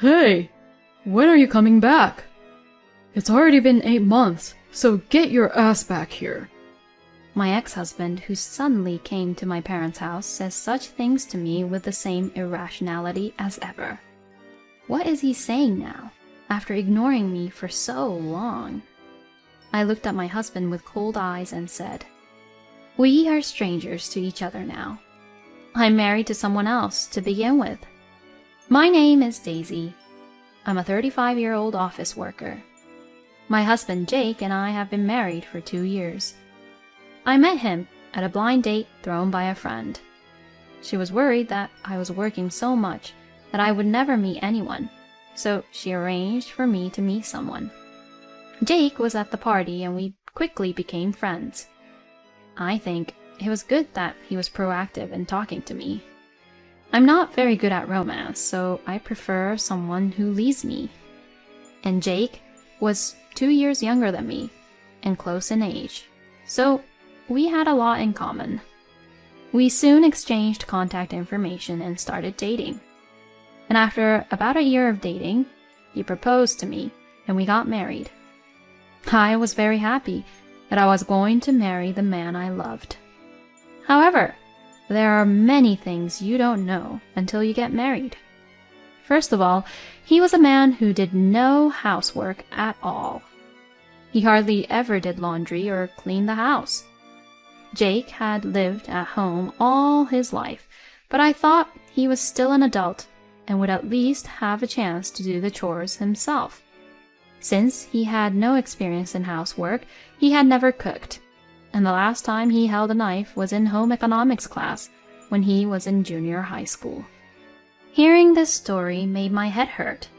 Hey, when are you coming back? It's already been 8 months, so get your ass back here. My ex-husband, who suddenly came to my parents' house, says such things to me with the same irrationality as ever. What is he saying now, after ignoring me for so long? I looked at my husband with cold eyes and said, "We are strangers to each other now. I'm married to someone else to begin with. My name is Daisy. I'm a 35-year-old office worker. My husband Jake and I have been married for 2 years. I met him at a blind date thrown by a friend. She was worried that I was working so much that I would never meet anyone, so she arranged for me to meet someone. Jake was at the party and we quickly became friends. I think it was good that he was proactive in talking to me. I'm not very good at romance, so I prefer someone who leads me. And Jake was 2 years younger than me and close in age, so we had a lot in common. We soon exchanged contact information and started dating. And after about a year of dating, he proposed to me and we got married. I was very happy that I was going to marry the man I loved. However, there are many things you don't know until you get married. First of all, he was a man who did no housework at all. He hardly ever did laundry or cleaned the house. Jake had lived at home all his life, but I thought he was still an adult and would at least have a chance to do the chores himself. Since he had no experience in housework, he had never cooked, and the last time he held a knife was in home economics class when he was in junior high school. Hearing this story made my head hurt.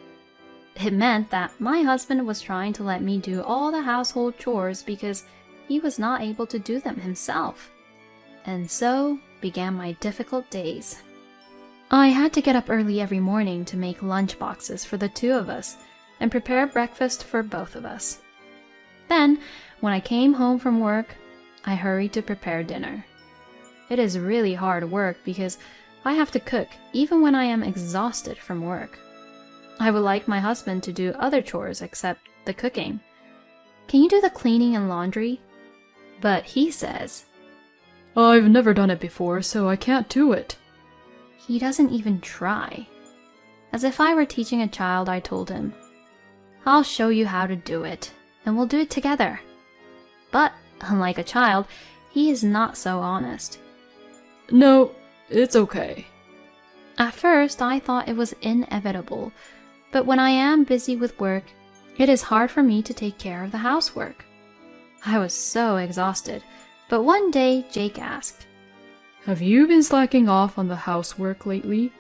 It meant that my husband was trying to let me do all the household chores because he was not able to do them himself. And so began my difficult days. I had to get up early every morning to make lunch boxes for the two of us and prepare breakfast for both of us. Then, when I came home from work, I hurried to prepare dinner. It is really hard work because I have to cook even when I am exhausted from work. I would like my husband to do other chores except the cooking. Can you do the cleaning and laundry? But he says, I've never done it before, so I can't do it. He doesn't even try. As if I were teaching a child, I told him, I'll show you how to do it, and we'll do it together. But, unlike a child, he is not so honest. No, it's okay. At first, I thought it was inevitable, but when I am busy with work, it is hard for me to take care of the housework. I was so exhausted, but one day Jake asked, Have you been slacking off on the housework lately?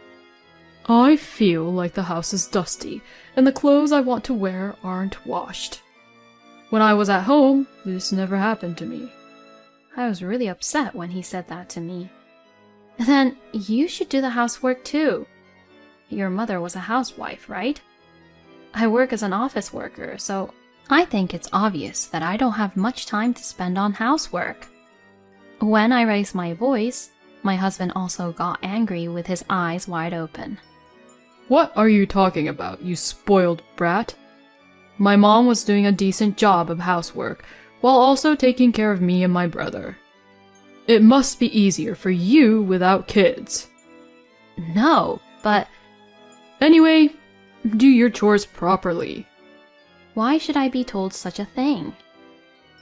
I feel like the house is dusty, and the clothes I want to wear aren't washed. When I was at home, this never happened to me. I was really upset when he said that to me. Then you should do the housework too. Your mother was a housewife, right? I work as an office worker, so I think it's obvious that I don't have much time to spend on housework. When I raised my voice, my husband also got angry with his eyes wide open. What are you talking about, you spoiled brat? My mom was doing a decent job of housework, while also taking care of me and my brother. It must be easier for you without kids. No, but... Anyway, do your chores properly. Why should I be told such a thing?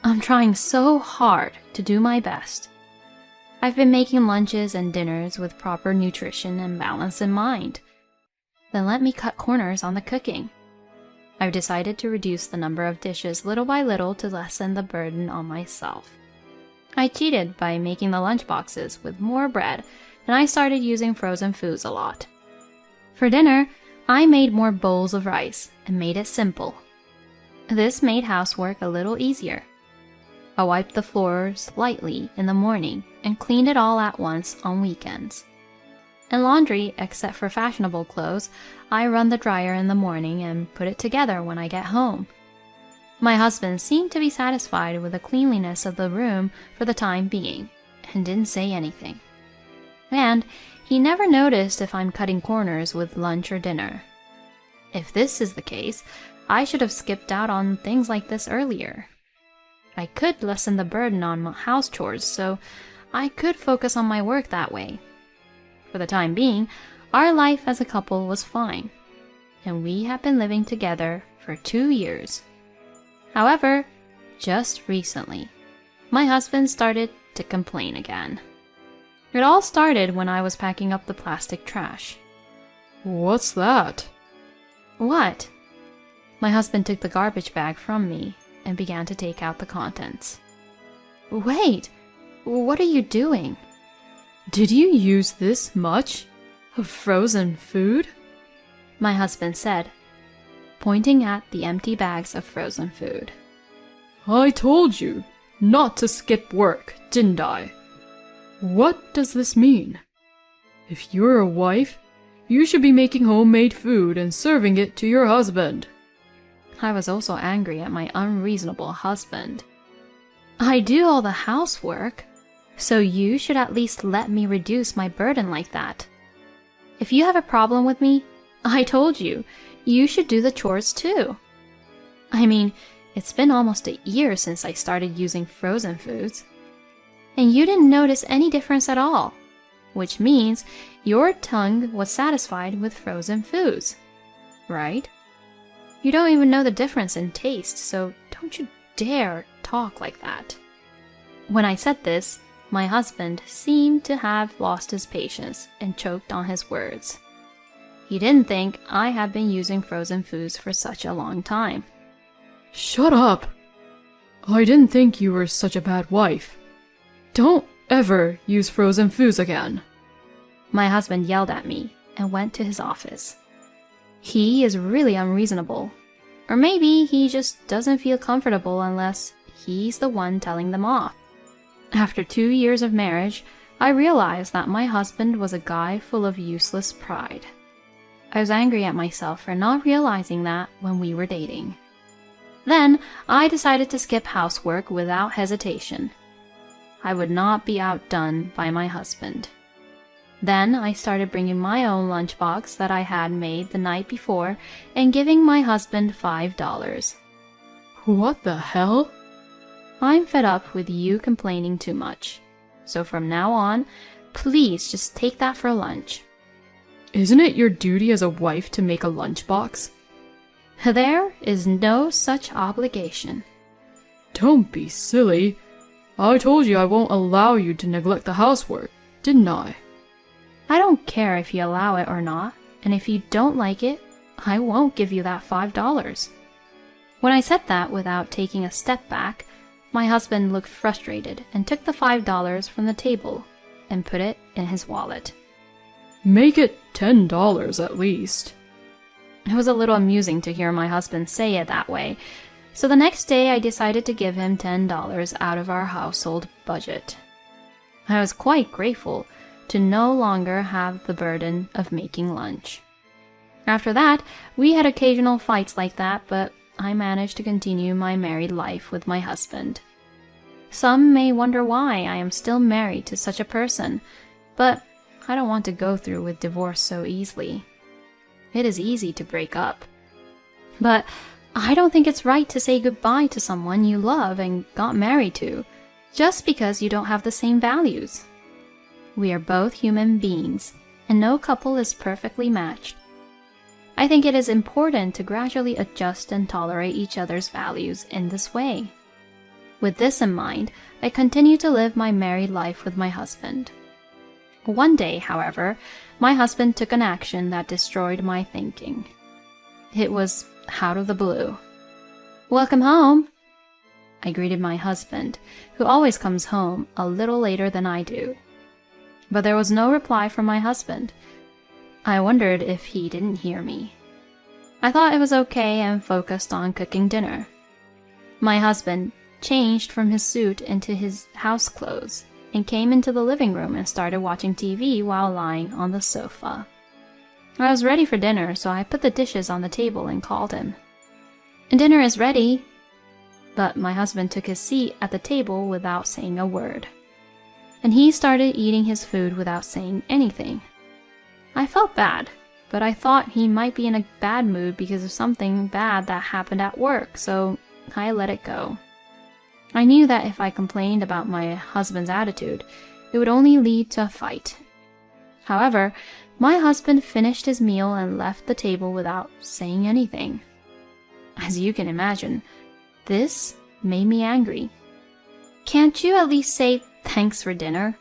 I'm trying so hard to do my best. I've been making lunches and dinners with proper nutrition and balance in mind. Then let me cut corners on the cooking. I've decided to reduce the number of dishes little by little to lessen the burden on myself. I cheated by making the lunch boxes with more bread, and I started using frozen foods a lot. For dinner, I made more bowls of rice and made it simple. This made housework a little easier. I wiped the floors lightly in the morning and cleaned it all at once on weekends. In laundry, except for fashionable clothes, I run the dryer in the morning and put it together when I get home. My husband seemed to be satisfied with the cleanliness of the room for the time being, and didn't say anything. And he never noticed if I'm cutting corners with lunch or dinner. If this is the case, I should have skipped out on things like this earlier. I could lessen the burden on my house chores, so I could focus on my work that way. For the time being, our life as a couple was fine, and we have been living together for 2 years. However, just recently, my husband started to complain again. It all started when I was packing up the plastic trash. What's that? What? My husband took the garbage bag from me and began to take out the contents. Wait, what are you doing? Did you use this much of frozen food? My husband said, pointing at the empty bags of frozen food. I told you not to skip work, didn't I? What does this mean? If you're a wife, you should be making homemade food and serving it to your husband. I was also angry at my unreasonable husband. I do all the housework, so you should at least let me reduce my burden like that. If you have a problem with me, I told you, you should do the chores too. I mean, it's been almost a year since I started using frozen foods, and you didn't notice any difference at all, which means your tongue was satisfied with frozen foods, right? You don't even know the difference in taste, so don't you dare talk like that. When I said this, my husband seemed to have lost his patience and choked on his words. He didn't think I had been using frozen foods for such a long time. Shut up! I didn't think you were such a bad wife. Don't ever use frozen foods again. My husband yelled at me and went to his office. He is really unreasonable. Or maybe he just doesn't feel comfortable unless he's the one telling them off. After 2 years of marriage, I realized that my husband was a guy full of useless pride. I was angry at myself for not realizing that when we were dating. Then, I decided to skip housework without hesitation. I would not be outdone by my husband. Then, I started bringing my own lunchbox that I had made the night before and giving my husband $5. What the hell? I'm fed up with you complaining too much. So from now on, please just take that for lunch. Isn't it your duty as a wife to make a lunchbox? There is no such obligation. Don't be silly. I told you I won't allow you to neglect the housework, didn't I? I don't care if you allow it or not, and if you don't like it, I won't give you that $5. When I said that without taking a step back, my husband looked frustrated and took the $5 from the table and put it in his wallet. Make it $10 at least. It was a little amusing to hear my husband say it that way, so the next day I decided to give him $10 out of our household budget. I was quite grateful to no longer have the burden of making lunch. After that, we had occasional fights like that, but I managed to continue my married life with my husband. Some may wonder why I am still married to such a person, but I don't want to go through with divorce so easily. It is easy to break up. But I don't think it's right to say goodbye to someone you love and got married to, just because you don't have the same values. We are both human beings, and no couple is perfectly matched. I think it is important to gradually adjust and tolerate each other's values in this way. With this in mind, I continue to live my married life with my husband. One day, however, my husband took an action that destroyed my thinking. It was out of the blue. "Welcome home!" I greeted my husband, who always comes home a little later than I do. But there was no reply from my husband. I wondered if he didn't hear me. I thought it was okay and focused on cooking dinner. My husband changed from his suit into his house clothes and came into the living room and started watching TV while lying on the sofa. I was ready for dinner, so I put the dishes on the table and called him. "Dinner is ready." But my husband took his seat at the table without saying a word. And he started eating his food without saying anything. I felt bad, but I thought he might be in a bad mood because of something bad that happened at work, so I let it go. I knew that if I complained about my husband's attitude, it would only lead to a fight. However, my husband finished his meal and left the table without saying anything. As you can imagine, this made me angry. Can't you at least say thanks for dinner?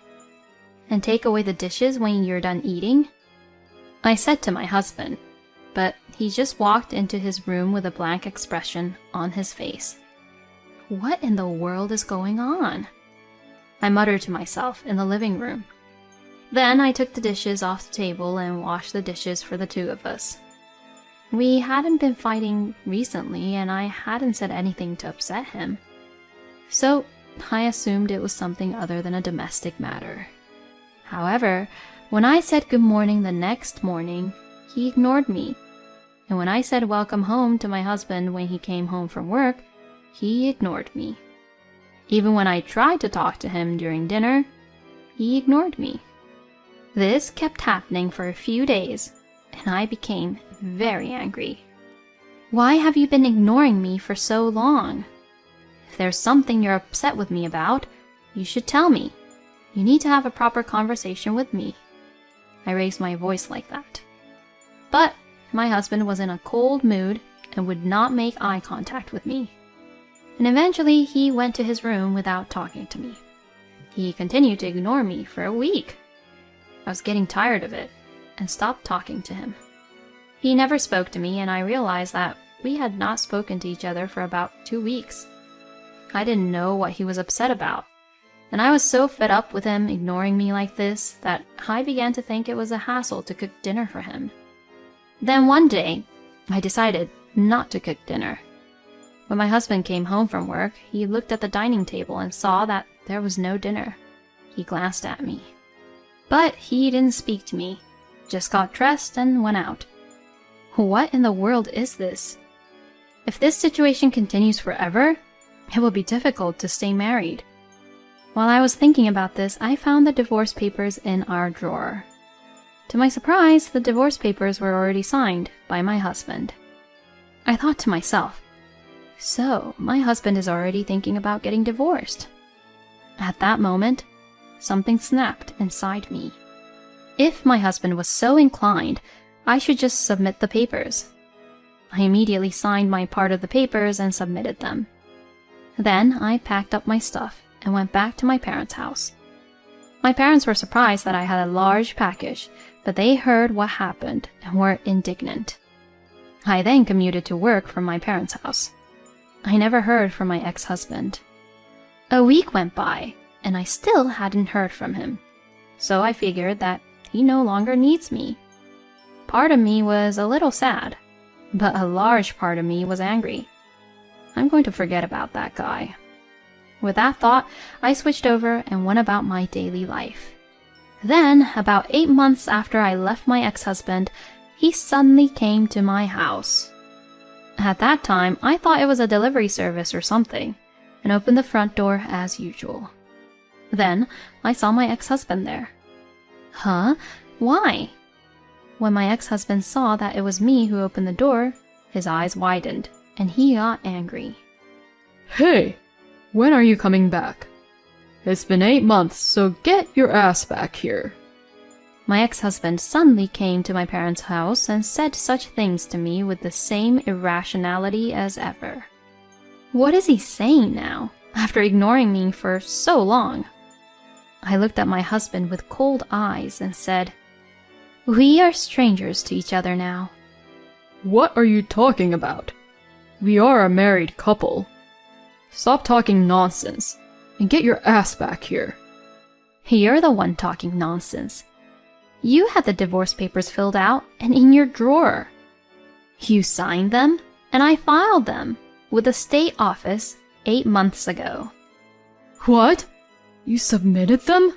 And take away the dishes when you're done eating? I said to my husband, but he just walked into his room with a blank expression on his face. What in the world is going on? I muttered to myself in the living room. Then I took the dishes off the table and washed the dishes for the two of us. We hadn't been fighting recently, and I hadn't said anything to upset him. So I assumed it was something other than a domestic matter. However, when I said good morning the next morning, he ignored me. And when I said welcome home to my husband when he came home from work, he ignored me. Even when I tried to talk to him during dinner, he ignored me. This kept happening for a few days, and I became very angry. Why have you been ignoring me for so long? If there's something you're upset with me about, you should tell me. You need to have a proper conversation with me. I raised my voice like that. But my husband was in a cold mood and would not make eye contact with me. And eventually he went to his room without talking to me. He continued to ignore me for a week. I was getting tired of it and stopped talking to him. He never spoke to me, and I realized that we had not spoken to each other for about 2 weeks. I didn't know what he was upset about, and I was so fed up with him ignoring me like this that I began to think it was a hassle to cook dinner for him. Then one day, I decided not to cook dinner. When my husband came home from work, he looked at the dining table and saw that there was no dinner. He glanced at me. But he didn't speak to me, just got dressed and went out. What in the world is this? If this situation continues forever, it will be difficult to stay married. While I was thinking about this, I found the divorce papers in our drawer. To my surprise, the divorce papers were already signed by my husband. I thought to myself, so my husband is already thinking about getting divorced. At that moment, something snapped inside me. If my husband was so inclined, I should just submit the papers. I immediately signed my part of the papers and submitted them. Then I packed up my stuff and went back to my parents' house. My parents were surprised that I had a large package, but they heard what happened and were indignant. I then commuted to work from my parents' house. I never heard from my ex-husband. A week went by, and I still hadn't heard from him. So I figured that he no longer needs me. Part of me was a little sad, but a large part of me was angry. I'm going to forget about that guy. With that thought, I switched over and went about my daily life. Then, about 8 months after I left my ex-husband, he suddenly came to my house. At that time, I thought it was a delivery service or something, and opened the front door as usual. Then, I saw my ex-husband there. Huh? Why? When my ex-husband saw that it was me who opened the door, his eyes widened, and he got angry. Hey, when are you coming back? It's been 8 months, so get your ass back here. My ex-husband suddenly came to my parents' house and said such things to me with the same irrationality as ever. What is he saying now, after ignoring me for so long? I looked at my husband with cold eyes and said, "We are strangers to each other now." What are you talking about? We are a married couple. Stop talking nonsense and get your ass back here. You're the one talking nonsense. You had the divorce papers filled out and in your drawer. You signed them, and I filed them with the state office 8 months ago. What? You submitted them?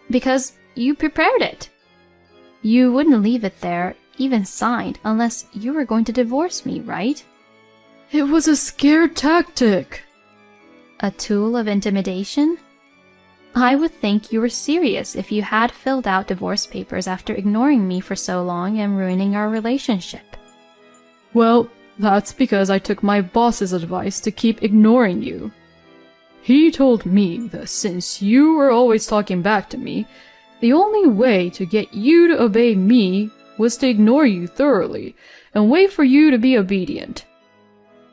Because you prepared it. You wouldn't leave it there, even signed, unless you were going to divorce me, right? It was a scare tactic. A tool of intimidation? I would think you were serious if you had filled out divorce papers after ignoring me for so long and ruining our relationship. Well, that's because I took my boss's advice to keep ignoring you. He told me that since you were always talking back to me, the only way to get you to obey me was to ignore you thoroughly and wait for you to be obedient.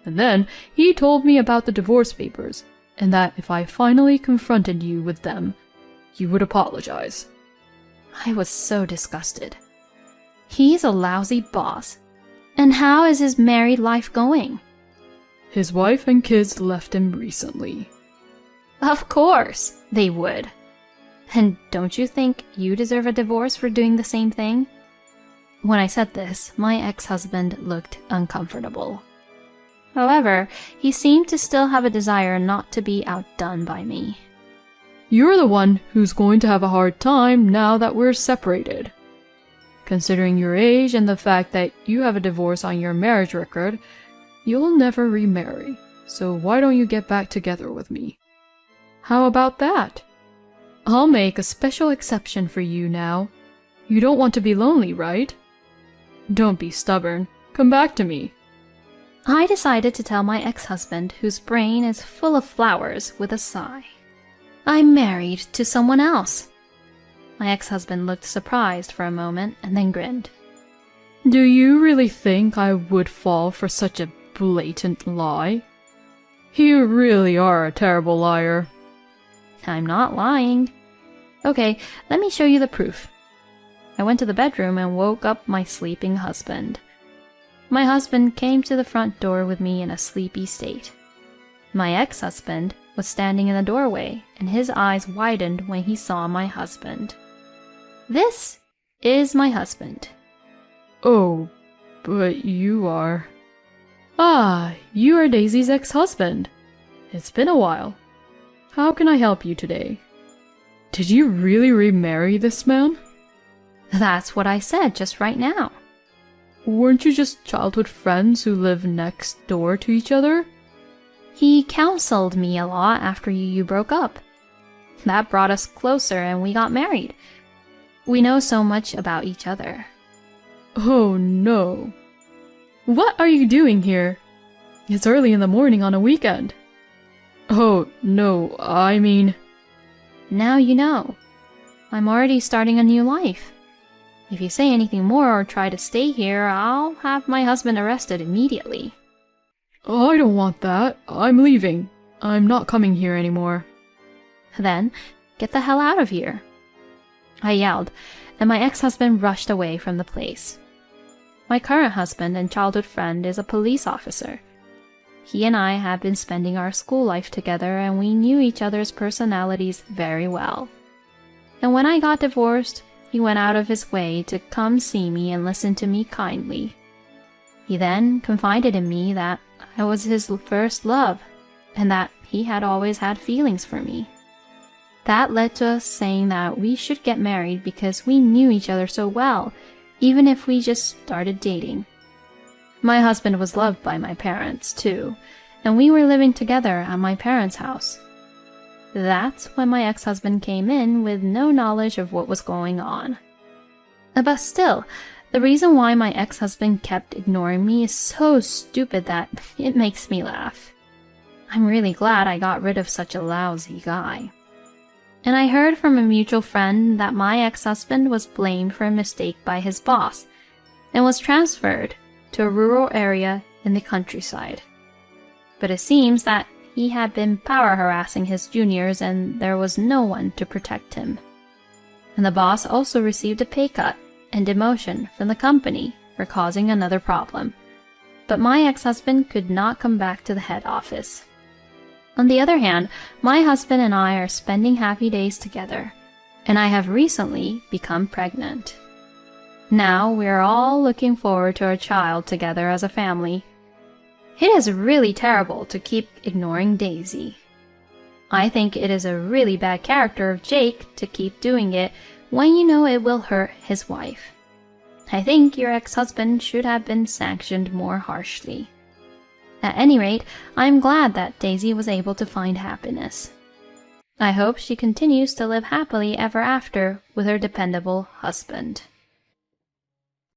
And then he told me about the divorce papers, and that if I finally confronted you with them, you would apologize. I was so disgusted. He's a lousy boss. And how is his married life going? His wife and kids left him recently. Of course, they would. And don't you think you deserve a divorce for doing the same thing? When I said this, my ex-husband looked uncomfortable. However, he seemed to still have a desire not to be outdone by me. You're the one who's going to have a hard time now that we're separated. Considering your age and the fact that you have a divorce on your marriage record, you'll never remarry, so why don't you get back together with me? How about that? I'll make a special exception for you now. You don't want to be lonely, right? Don't be stubborn. Come back to me. I decided to tell my ex-husband, whose brain is full of flowers, with a sigh. I'm married to someone else. My ex-husband looked surprised for a moment and then grinned. Do you really think I would fall for such a blatant lie? You really are a terrible liar. I'm not lying. Okay, let me show you the proof. I went to the bedroom and woke up my sleeping husband. My husband came to the front door with me in a sleepy state. My ex-husband was standing in the doorway, and his eyes widened when he saw my husband. This is my husband. Oh, but you are... Ah, you are Daisy's ex-husband. It's been a while. How can I help you today? Did you really remarry this man? That's what I said just right now. Weren't you just childhood friends who live next door to each other? He counseled me a lot after you broke up. That brought us closer and we got married. We know so much about each other. Oh no. What are you doing here? It's early in the morning on a weekend. Oh no, I mean... Now you know. I'm already starting a new life. If you say anything more or try to stay here, I'll have my husband arrested immediately. I don't want that. I'm leaving. I'm not coming here anymore. Then, get the hell out of here. I yelled, and my ex-husband rushed away from the place. My current husband and childhood friend is a police officer. He and I have been spending our school life together, and we knew each other's personalities very well. And when I got divorced, he went out of his way to come see me and listen to me kindly. He then confided in me that I was his first love, and that he had always had feelings for me. That led to us saying that we should get married because we knew each other so well, even if we just started dating. My husband was loved by my parents, too, and we were living together at my parents' house. That's when my ex-husband came in with no knowledge of what was going on. But still, the reason why my ex-husband kept ignoring me is so stupid that it makes me laugh. I'm really glad I got rid of such a lousy guy. And I heard from a mutual friend that my ex-husband was blamed for a mistake by his boss and was transferred to a rural area in the countryside. But it seems that he had been power harassing his juniors and there was no one to protect him. And the boss also received a pay cut and demotion from the company for causing another problem. But my ex-husband could not come back to the head office. On the other hand, my husband and I are spending happy days together, and I have recently become pregnant. Now we are all looking forward to our child together as a family. It is really terrible to keep ignoring Daisy. I think it is a really bad character of Jake to keep doing it when you know it will hurt his wife. I think your ex-husband should have been sanctioned more harshly. At any rate, I am glad that Daisy was able to find happiness. I hope she continues to live happily ever after with her dependable husband.